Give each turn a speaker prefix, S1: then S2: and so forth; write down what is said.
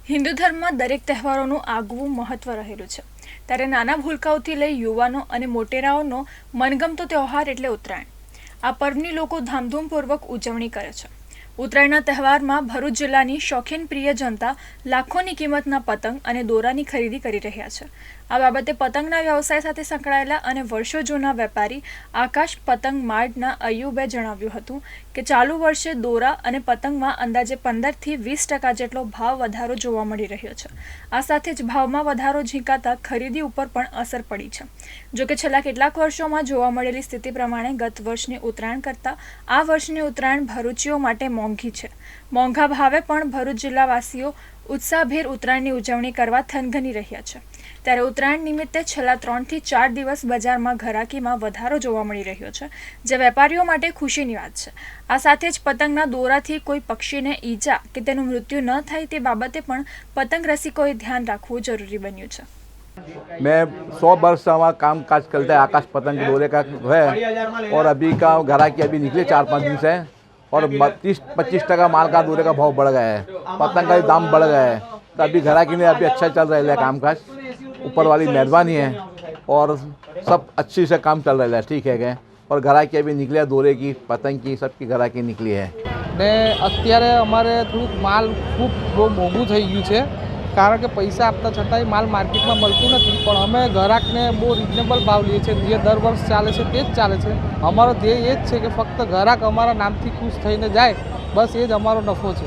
S1: હિન્દુ ધર્મમાં દરેક તહેવારોનું આગવું મહત્વ રહેલું છે, ત્યારે નાના ભૂલકાઓથી લઈ યુવાનો અને મોટેરાઓનો મનગમતો તહેવાર એટલે ઉત્તરાયણ। આ પર્વની લોકો ધામધૂમપૂર્વક ઉજવણી કરે છે। ઉત્તરાયણના તહેવારમાં ભરૂચ જિલ્લાની શોખીન પ્રિય જનતા લાખોની કિંમતના પતંગ અને દોરાની ખરીદી કરી રહ્યા છે। આ બાબતે પતંગના વ્યવસાય સાથે સંકળાયેલા અને વર્ષો જૂના વેપારી આકાશ પતંગ માર્ટના અયુબે જણાવ્યું હતું કે ચાલુ વર્ષે દોરા અને પતંગમાં અંદાજે 15થી 20% જેટલો ભાવ વધારો જોવા મળી રહ્યો છે। આ સાથે જ ભાવમાં વધારો ઝીંકાતા ખરીદી ઉપર પણ અસર પડી છે। જોકે છેલ્લા કેટલાક વર્ષોમાં જોવા મળેલી સ્થિતિ પ્રમાણે ગત વર્ષની ઉત્તરાયણ કરતાં આ વર્ષની ઉત્તરાયણ ભરૂચીઓ માટે મોંઘી છે। મોંઘા ભાવે પણ ભરૂચ જિલ્લાવાસીઓ ઉત્સાહભેર ઉત્તરાયણની ઉજવણી કરવા થનગની રહ્યા છે। ત્યારે ઉત્તરાયણ નિમિત્તે છેલ્લા 3 થી 4 દિવસ બજારમાં ઘરાકીમાં વધારો જોવા મળી રહ્યો છે, જે વેપારીઓ માટે ખુશીની વાત છે। આ સાથે જ પતંગના દોરાથી કોઈ પક્ષીને ઈજા કે તેનું મૃત્યુ ન થાય તે બાબતે પણ પતંગ રસિકોએ ધ્યાન રાખવું જરૂરી બન્યું છે।
S2: मैं 100 वर्ष से हमारा काम काज चलता है, आकाश पतंग के दौरे का है। और अभी का घराकी अभी निकले 4-5 दिन से, और 30-25% माल का दौरे का भाव बढ़ गया है, पतंग का भी दाम बढ़ गया है। तो अभी घराकी में अभी अच्छा चल रहा है काम काज, ऊपर वाली मेहरबानी है और सब अच्छी से काम चल रहा है, ठीक है क्या। और घराकी अभी निकले दौरे की, पतंग की, सबकी घराकी निकली है।
S3: ने અત્યારે અમારે થોડુંક માલ ખૂબ બહુ મોંઘું થઈ ગયું છે, કારણ કે પૈસા આપતા છતાંય માલ માર્કેટમાં મળતું નથી। પણ અમે ગ્રાહકને બહુ રિઝનેબલ ભાવ લઈએ છીએ, જે દર વર્ષ ચાલે છે તે જ ચાલે છે। અમારો ધ્યેય એ જ છે કે ફક્ત ગ્રાહક અમારા નામથી ખુશ થઈને જાય, બસ એ જ અમારો નફો છે।